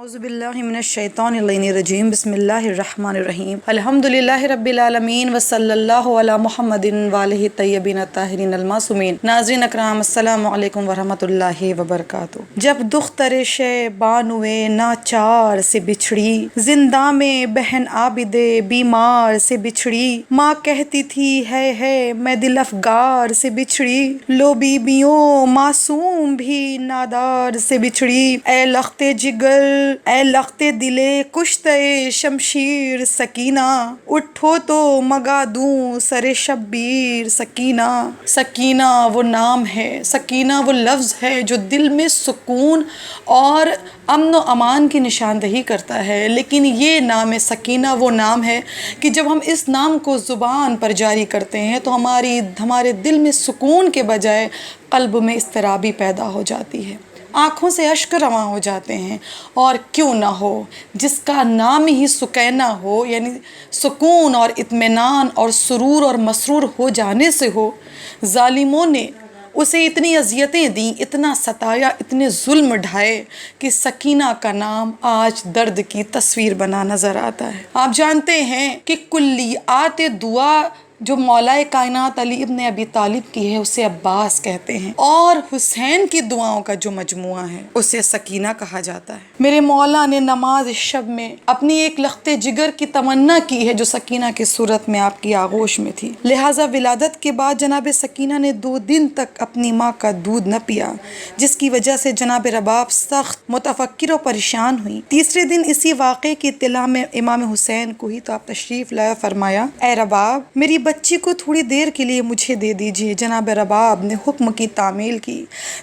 अऊज़ु बिल्लाहि मिनश शैतानिर रजीम बिस्मिल्लाहिर रहमानिर रहीम अल्हम्दुलिल्लाहि रब्बिल आलमीन व सल्लल्लाहु अला मुहम्मदिन व आलिहि तय्यबीन ताहिरीन अल मासूमीन। नाज़रीन अकराम, अस्सलामु अलैकुम व रहमतुल्लाहि व बरकातुहू। जब दुख्तरे बानुए नाचार से बिछड़ी, जिंदा में बहन आबिदे बीमार से बिछड़ी, माँ कहती थी है मैं दिल अफगार से बिछड़ी, लो बीबियों मासूम भी नादार से बिछड़ी, ए लख्ते जिगर ए लख्ते दिले कुश्ते शमशीर सकीना, उठो तो मगा दूं सरे शब्बीर सकीना। सकीना वो नाम है, सकीना वो लफ्ज़ है जो दिल में सुकून और अमन व अमान की निशानदही करता है। लेकिन ये नाम सकीना वो नाम है कि जब हम इस नाम को ज़ुबान पर जारी करते हैं तो हमारे दिल में सुकून के बजाय क़ल्ब में इज़्तिराबी पैदा हो जाती है, आँखों से अश्क रवां हो जाते हैं। और क्यों ना हो, जिसका नाम ही सुकैना हो, यानी सुकून और इत्मीनान और सुरूर और मसरूर हो जाने से हो। ज़ालिमों ने उसे इतनी अज़ियतें दी, इतना सताया, इतने जुल्म ढाए कि सकीना का नाम आज दर्द की तस्वीर बना नज़र आता है। आप जानते हैं कि कुल्ली आते दुआ जो मौलाए कायनात अली इब्न अबी तालिब की है उसे अब्बास कहते हैं, और हुसैन की दुआओं का जो मजमुआ है उसे सकीना कहा जाता है। मेरे मौला ने नमाज शब में अपनी एक लख्ते जिगर की तमन्ना की है जो सकीना की सूरत में आपकी आगोश में थी। लिहाजा विलादत के बाद जनाब सकीना ने 2 दिन तक अपनी माँ का दूध न पिया, जिसकी वजह से जनाब रबाब सख्त मुतफक्किर और परेशान हुई। तीसरे दिन इसी वाक़े की इत्तला में इमाम हुसैन को ही तो आप तशरीफ़ लाया, फरमाया, ए रबाब, मेरी बच्ची को थोड़ी देर के लिए मुझे दे दीजिए। जनाब रबाब ने हुक्म की तामील की।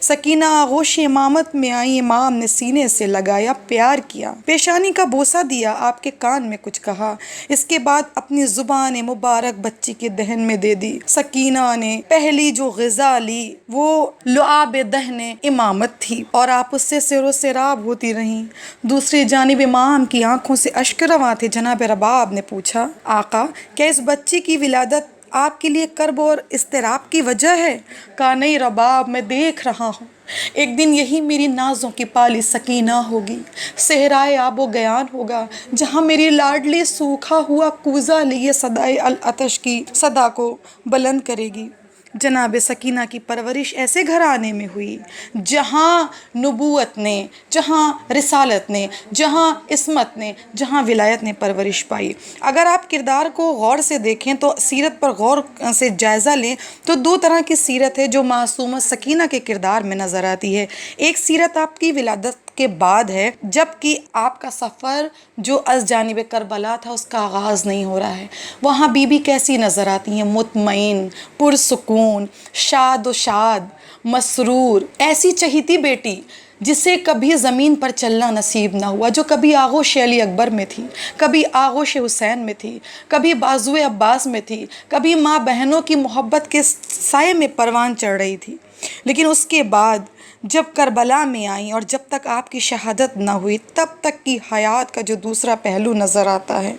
सकीना आगोश इमामत में आई, इमाम ने सीने से लगाया, प्यार किया, पेशानी का बोसा दिया, आपके कान में कुछ कहा, इसके बाद अपनी जुबान मुबारक बच्ची के दहन में दे दी। सकीना ने पहली जो ग़िज़ा ली वो लुआब दहने इमामत थी और आप उससे सिरो सिराब होती रहीं। दूसरी जानिब इमाम की आंखों से अश्क रवां थे। जनाब रबाब ने पूछा, आका, क्या इस बच्ची की विलादत आपके लिए कर्ब और इस्तिराब की वजह है? कहा, नहीं रबाब, मैं देख रहा हूँ एक दिन यही मेरी नाज़ों की पाली सकीना होगी, सहराए आबो गयान होगा, जहाँ मेरी लाडली सूखा हुआ कूज़ा लिए सदाए अल अतश की सदा को बुलंद करेगी। जनाब सकीना की परवरिश ऐसे घराने में हुई जहाँ नबूवत ने, जहाँ रिसालत ने, जहाँ इस्मत ने, जहाँ विलायत ने परवरिश पाई। अगर आप किरदार को गौर से देखें तो सीरत पर गौर से जायज़ा लें तो 2 तरह की सीरत है जो मासूमा सकीना के किरदार में नज़र आती है। एक सीरत आपकी विलादत के बाद है, जबकि आपका सफ़र जो अज़ जानिब करबला था उसका आगाज़ नहीं हो रहा है। वहाँ बीबी कैसी नज़र आती हैं? मुतमईन, पुरसुकून, शाद मसरूर, ऐसी चहीती बेटी जिसे कभी ज़मीन पर चलना नसीब ना हुआ, जो कभी आगोश अली अकबर में थी, कभी आगोश हुसैन में थी, कभी बाजुए अब्बास में थी, कभी माँ बहनों की मोहब्बत के साए में परवान चढ़ रही थी। लेकिन उसके बाद जब करबला में आई और जब तक आपकी शहादत ना हुई तब तक की हयात का जो दूसरा पहलू नज़र आता है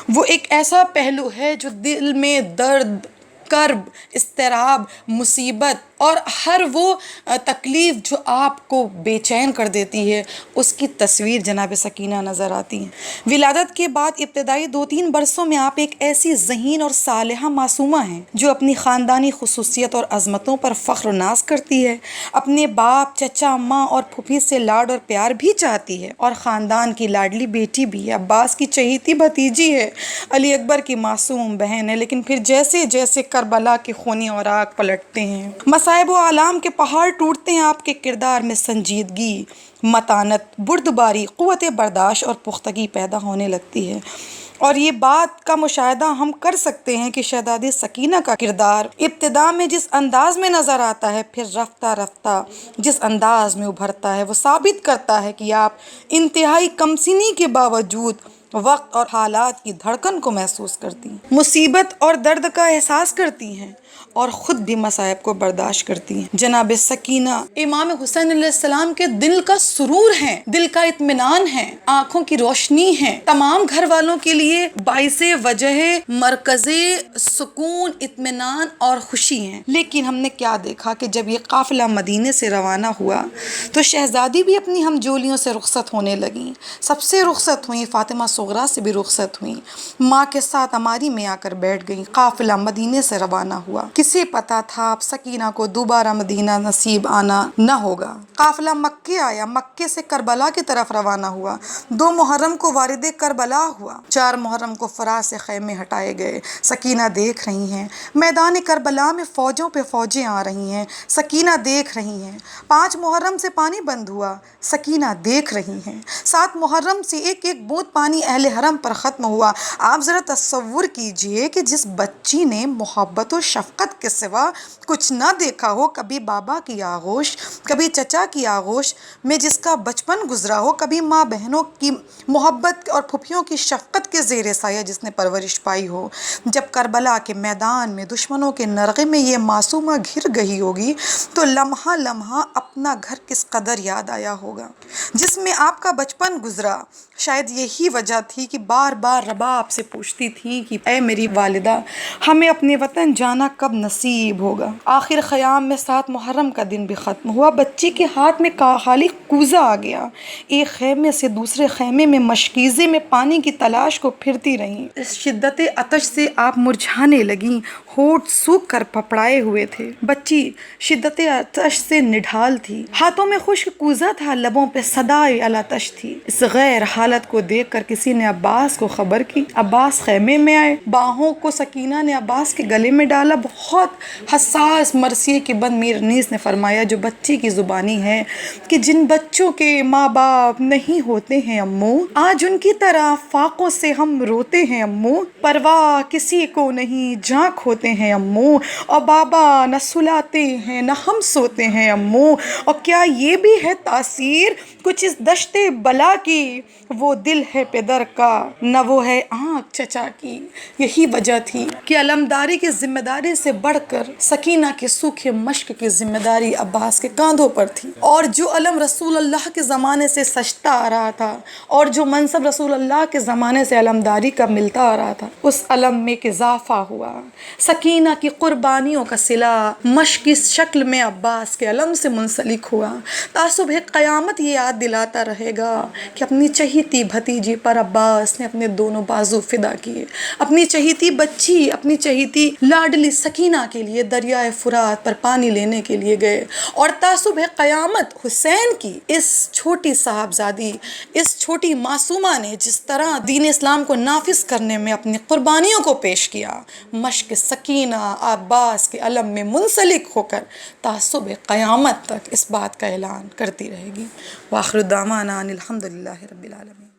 वो एक ऐसा पहलू है जो दिल में दर्द, कर्ब, इस्तिराब, मुसीबत और हर वो तकलीफ़ जो आपको बेचैन कर देती है उसकी तस्वीर जनाब सकीना नज़र आती है। विलादत के बाद इब्तदाई 2-3 बरसों में आप एक ऐसी ज़हीन और सालिहा मासूमा हैं जो अपनी ख़ानदानी खुसूसियत और अज़मतों पर फ़ख्र नाज करती है, अपने बाप, चचा, अम्मा और फूफी से लाड और प्यार भी चाहती है और ख़ानदान की लाडली बेटी भी है, अब्बास की चहीती भतीजी है, अली अकबर की मासूम बहन है। लेकिन फिर जैसे जैसे करबला के खूनी औराक पलटते हैं, मसाइब व आलाम के पहाड़ टूटते हैं, आपके किरदार में संजीदगी, मतानत, बुर्दबारी, क़ुव्वत बर्दाश्त और पुख्तगी पैदा होने लगती है। और ये बात का मुशाहिदा हम कर सकते हैं कि शहज़ादी सकीना का किरदार इब्तिदा में जिस अंदाज में नज़र आता है, फिर रफ्ता रफ्ता जिस अंदाज में उभरता है, वो साबित करता है कि आप इंतहाई कमसिनी के बावजूद वक्त और हालात की धड़कन को महसूस करती हैं, मुसीबत और दर्द का एहसास करती हैं اور خود بھی مصائب کو برداشت کرتی ہیں۔ جناب سکینہ امام حسین علیہ السلام کے دل کا سرور ہیں، دل کا اطمینان ہے، آنکھوں کی روشنی ہے، تمام گھر والوں کے لیے باعث وجہ مرکز سکون، اطمینان اور خوشی ہیں۔ لیکن ہم نے کیا دیکھا کہ جب یہ قافلہ مدینے سے روانہ ہوا تو شہزادی بھی اپنی ہم جولیوں سے رخصت ہونے لگیں، سب سے رخصت ہوئیں، فاطمہ صغریٰ سے بھی رخصت ہوئیں، ماں کے ساتھ اماری میں آ کر بیٹھ گئیں۔ قافلہ مدینے سے روانہ ہوا، کسے پتا تھا اب سکینہ کو دوبارہ مدینہ نصیب آنا نہ ہوگا۔ قافلہ مکے آیا، مکے سے کربلا کی طرف روانہ ہوا، 2 محرم کو وارد کربلا ہوا، 4 محرم کو فرات سے خیمے ہٹائے گئے۔ سکینہ دیکھ رہی ہیں میدان کربلا میں فوجوں پہ فوجیں آ رہی ہیں، سکینہ دیکھ رہی ہیں۔ 5 محرم سے پانی بند ہوا، سکینہ دیکھ رہی ہیں۔ 7 محرم سے ایک ایک بوند پانی اہل حرم پر ختم ہوا۔ آپ ذرا تصور کیجئے کہ جس بچی نے محبت و شفقت کے سوا کچھ نہ دیکھا ہو، کبھی بابا کی آغوش، کبھی چچا کی آغوش میں جس کا بچپن گزرا ہو، کبھی ماں بہنوں کی محبت اور پھپھیوں کی شفقت کے زیر سایہ جس نے پرورش پائی ہو، جب کربلا کے میدان میں دشمنوں کے نرغے میں یہ معصومہ گھر گئی ہوگی تو لمحہ لمحہ اپنا گھر کس قدر یاد آیا ہوگا جس میں آپ کا بچپن گزرا۔ شاید یہی وجہ تھی کہ بار بار رباب سے پوچھتی تھی کہ اے میری والدہ، ہمیں اپنے وطن جانا کب نصیب ہوگا۔ آخر خیام میں 7 محرم کا دن بھی ختم ہوا، بچی کے ہاتھ میں خالی کوزہ آ گیا۔ ایک خیمے سے دوسرے خیمے میں مشکیزے میں پانی کی تلاش کو پھرتی رہیں۔ اس شدت عطش سے آپ مرجھانے لگیں، ہونٹ سوکھ کر پھپھڑائے ہوئے تھے۔ بچی شدت عطش سے نڈھال تھی، ہاتھوں میں خشک کوزہ تھا، لبوں پہ صدائے العطش تھی۔ اس غیر حالت کو دیکھ کر کسی نے عباس کو خبر کی۔ عباس خیمے میں آئے، باہوں کو سکینہ نے عباس کے گلے میں ڈالا۔ بہت حساس مرثیے کے بند میر انیس نے فرمایا جو بچی کی زبانی ہے کہ جن بچوں کے ماں باپ نہیں ہوتے ہیں امو، آج ان کی طرح فاقوں سے ہم روتے ہیں امو، پرواہ کسی کو نہیں جاں کھوتے ہیں امو، اور بابا نہ سلاتے ہیں نہ ہم سوتے ہیں امو، اور کیا یہ بھی ہے تاثیر کچھ اس دشت بلا کی، وہ دل ہے پدر کا نہ وہ ہے آنکھ چچا کی۔ یہی وجہ تھی کہ علمداری کی ذمہ داری سے بڑھ کر سکینہ کے سوکھے مشق کی ذمہ داری عباس کے کاندھوں پر تھی، اور جو علم رسول اللہ کے زمانے سے سجتا آ رہا تھا اور جو منصب رسول اللہ کے زمانے سے علمداری کا ملتا آ رہا تھا، اس علم میں اضافہ ہوا۔ سکینہ کی قربانیوں کا صلہ مشق کی شکل میں عباس کے علم سے منسلک ہوا۔ تا صبح قیامت یہ یاد دلاتا رہے گا کہ اپنی چہیتی بھتیجی پر عباس نے اپنے دونوں بازو فدا کیے، اپنی چہیتی بچی، اپنی چہیتی لاڈلی سکینہ کے لیے دریائے فرات پر پانی لینے کے لیے گئے، اور تا صبح قیامت حسین کی اس چھوٹی صاحبزادی، اس چھوٹی معصومہ نے جس طرح دین اسلام کو نافذ کرنے میں اپنی قربانیوں کو پیش کیا، مشق سکینہ عباس کے علم میں منسلک ہو کر تا صبح قیامت تک اس بات کا اعلان کرتی رہے گی۔ وآخر دعوانا ان الحمد للہ رب العالمین۔